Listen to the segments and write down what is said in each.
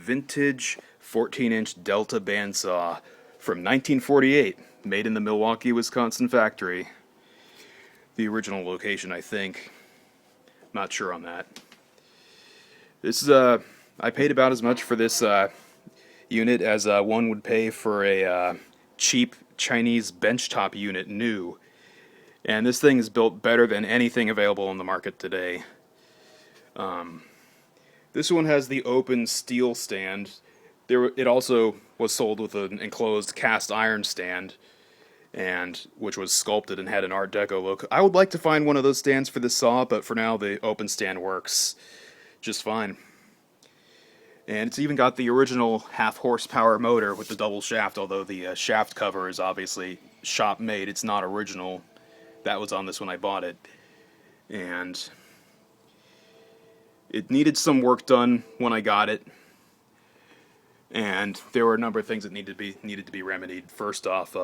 vintage 14-inch Delta bandsaw from 1948, made in the Milwaukee, Wisconsin factory. The original location, I think. Not sure on that. This is I paid about as much for this unit as one would pay for a cheap Chinese benchtop unit new. And this thing is built better than anything available on the market today. This one has the open steel stand. It also was sold with an enclosed cast iron stand, and which was sculpted and had an Art Deco look. I would like to find one of those stands for this saw, but for now the open stand works just fine. And it's even got the original half horsepower motor with the double shaft, although the shaft cover is obviously shop made. It's not original. That was on this when I bought it. And it needed some work done when I got it. And there were a number of things that needed to be remedied. First off,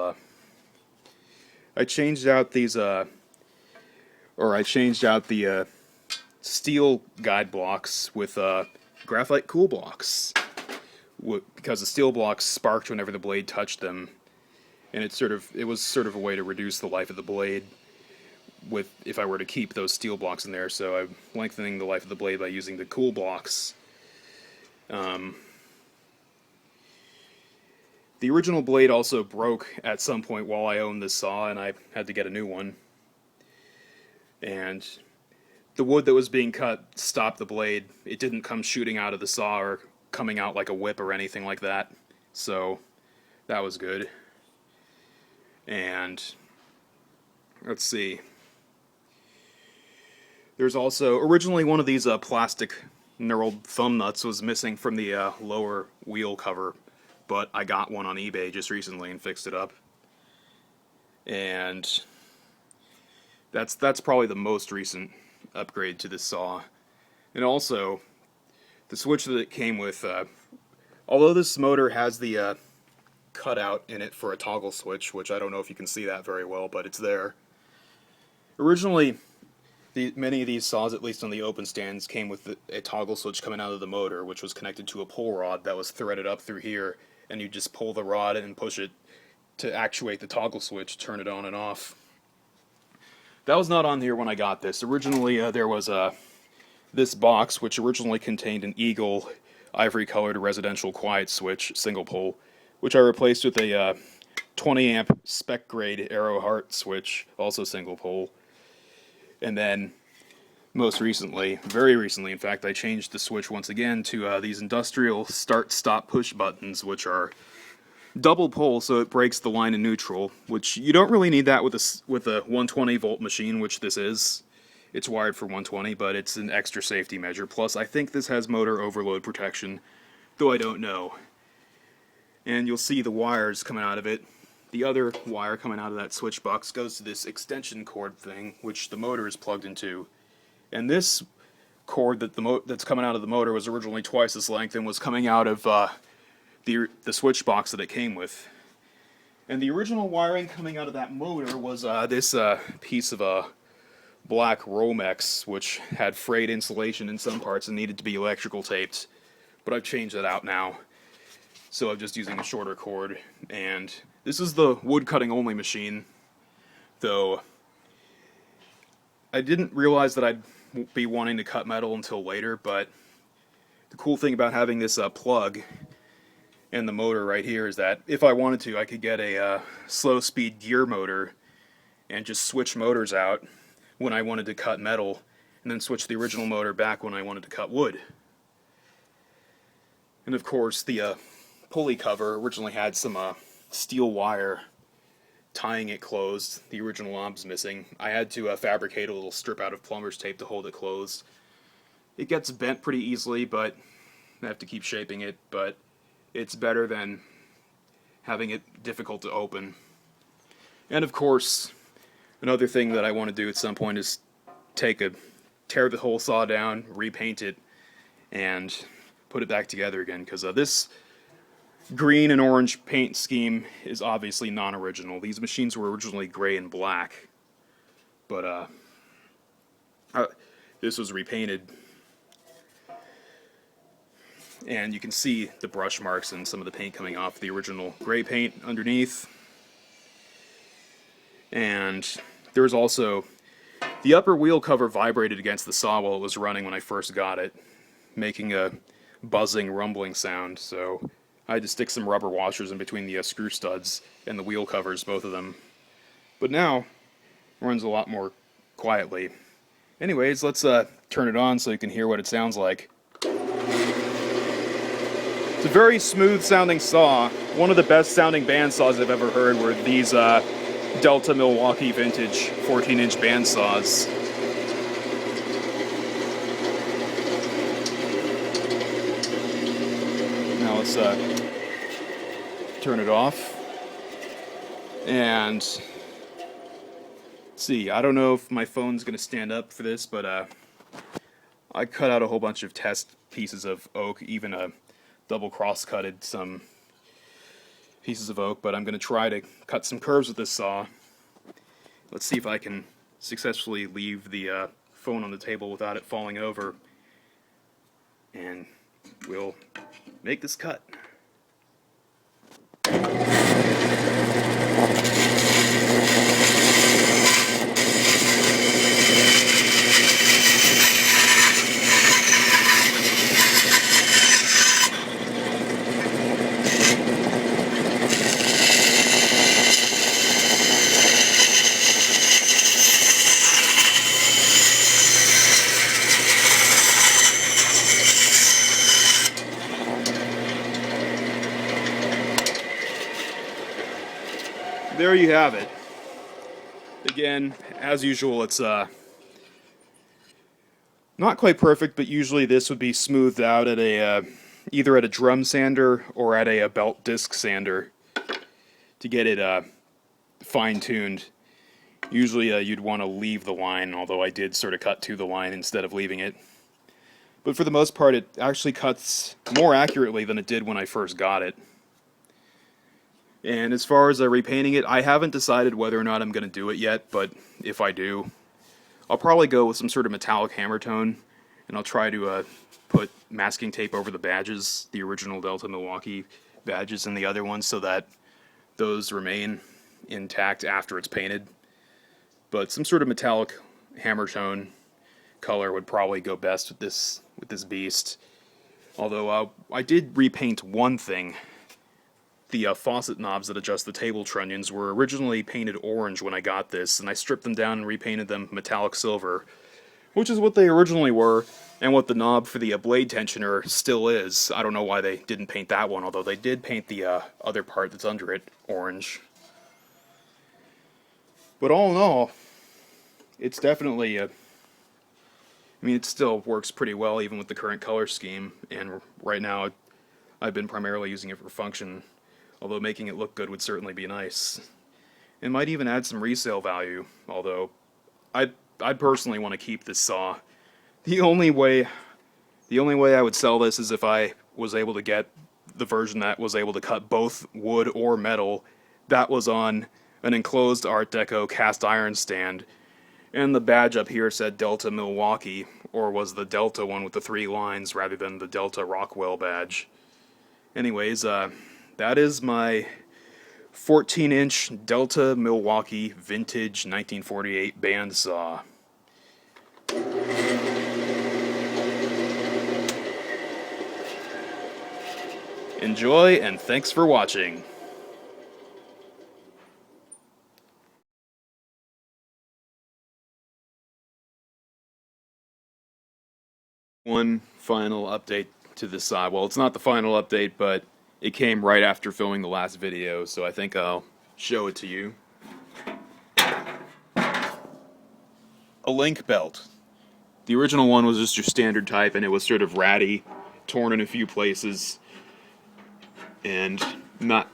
I changed out the steel guide blocks with graphite cool blocks, because the steel blocks sparked whenever the blade touched them, and it was sort of a way to reduce the life of the blade if I were to keep those steel blocks in there. So I'm lengthening the life of the blade by using the cool blocks. The original blade also broke at some point while I owned this saw, and I had to get a new one. And the wood that was being cut stopped the blade. It didn't come shooting out of the saw or coming out like a whip or anything like that. So that was good. And let's see. There's also, originally one of these plastic knurled thumb nuts was missing from the lower wheel cover, but I got one on eBay just recently and fixed it up. And that's probably the most recent upgrade to this saw. And also, the switch that it came with, although this motor has the cutout in it for a toggle switch, which I don't know if you can see that very well, but it's there. Originally, many of these saws, at least on the open stands, came with a toggle switch coming out of the motor, which was connected to a pull rod that was threaded up through here, and you just pull the rod and push it to actuate the toggle switch, turn it on and off. That was not on here when I got this. Originally, there was this box, which originally contained an Eagle ivory-colored residential quiet switch, single pole, which I replaced with a 20-amp spec-grade Arrow Heart switch, also single pole. And then, most recently, very recently in fact, I changed the switch once again to these industrial start-stop push buttons, which are double pole, so it breaks the line in neutral, which you don't really need that with a 120 volt machine, which this is. It's wired for 120, but it's an extra safety measure. Plus, I think this has motor overload protection, though I don't know. And you'll see the wires coming out of it. The other wire coming out of that switch box goes to this extension cord thing, which the motor is plugged into. And this cord that's coming out of the motor was originally twice this length and was coming out of the switch box that it came with. And the original wiring coming out of that motor was this piece of black Romex, which had frayed insulation in some parts and needed to be electrical taped. But I've changed that out now, so I'm just using a shorter cord. And this is the wood cutting only machine, though I didn't realize that I'd be wanting to cut metal until later. But the cool thing about having this plug and the motor right here is that if I wanted to, I could get a slow speed gear motor and just switch motors out when I wanted to cut metal, and then switch the original motor back when I wanted to cut wood. And of course, the pulley cover originally had some steel wire tying it closed. The original knob's missing. I had to fabricate a little strip out of plumber's tape to hold it closed. It gets bent pretty easily, but I have to keep shaping it, but it's better than having it difficult to open. And of course, another thing that I want to do at some point is tear the whole saw down, repaint it, and put it back together again, because this green and orange paint scheme is obviously non-original. These machines were originally gray and black, but this was repainted. And you can see the brush marks and some of the paint coming off the original gray paint underneath. And there's also the upper wheel cover vibrated against the saw while it was running when I first got it, making a buzzing, rumbling sound. So I had to stick some rubber washers in between the screw studs and the wheel covers, both of them. But now it runs a lot more quietly. Anyways, let's turn it on so you can hear what it sounds like. It's a very smooth sounding saw. One of the best sounding bandsaws I've ever heard were these Delta Milwaukee vintage 14-inch bandsaws. Now let's turn it off. And let's see, I don't know if my phone's going to stand up for this, but I cut out a whole bunch of test pieces of oak, even double cross-cutted some pieces of oak, but I'm going to try to cut some curves with this saw. Let's see if I can successfully leave the phone on the table without it falling over, and we'll make this cut. There you have it. Again, as usual, it's not quite perfect, but usually this would be smoothed out at a either at a drum sander or at a belt disc sander to get it fine-tuned. Usually you'd want to leave the line, although I did sort of cut to the line instead of leaving it. But for the most part, it actually cuts more accurately than it did when I first got it. And as far as repainting it, I haven't decided whether or not I'm going to do it yet, but if I do, I'll probably go with some sort of metallic hammer tone, and I'll try to put masking tape over the badges, the original Delta Milwaukee badges and the other ones, so that those remain intact after it's painted. But some sort of metallic hammer tone color would probably go best with this beast. Although I did repaint one thing. The faucet knobs that adjust the table trunnions were originally painted orange when I got this, and I stripped them down and repainted them metallic silver, which is what they originally were, and what the knob for the blade tensioner still is. I don't know why they didn't paint that one, although they did paint the other part that's under it orange. But all in all, it's definitely I mean, it still works pretty well even with the current color scheme, and right now I've been primarily using it for function. Although making it look good would certainly be nice. It might even add some resale value, although I'd personally want to keep this saw. The only way I would sell this is if I was able to get the version that was able to cut both wood or metal that was on an enclosed Art Deco cast iron stand, and the badge up here said Delta Milwaukee, or was the Delta one with the 3 lines rather than the Delta Rockwell badge. Anyways, that is my 14-inch Delta Milwaukee vintage 1948 bandsaw. Enjoy, and thanks for watching. One final update to the saw. Well, it's not the final update, but it came right after filming the last video, so I think I'll show it to you. A link belt. The original one was just your standard type, and it was sort of ratty, torn in a few places, and not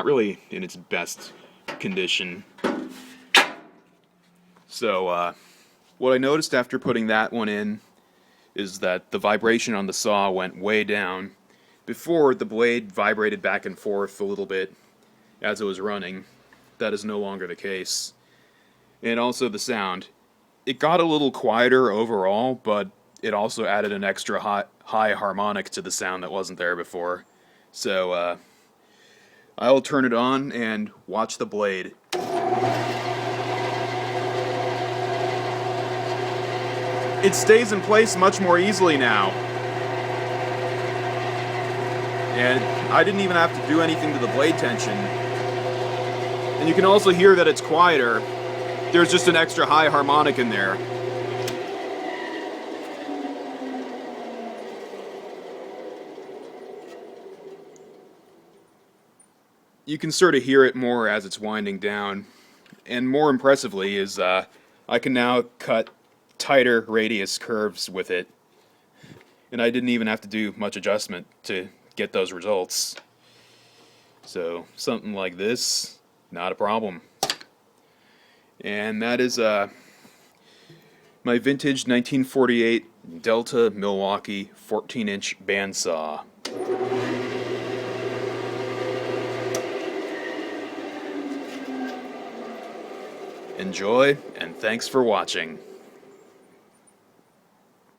really in its best condition. So what I noticed after putting that one in is that the vibration on the saw went way down. Before, the blade vibrated back and forth a little bit as it was running. That is no longer the case. And also the sound. It got a little quieter overall, but it also added an extra high harmonic to the sound that wasn't there before. So I'll turn it on and watch the blade. It stays in place much more easily now. And I didn't even have to do anything to the blade tension. And you can also hear that it's quieter. There's just an extra high harmonic in there. You can sort of hear it more as it's winding down. And more impressively is I can now cut tighter radius curves with it. And I didn't even have to do much adjustment to get those results. So something like this, not a problem. And that is my vintage 1948 Delta Milwaukee 14-inch bandsaw. Enjoy, and thanks for watching.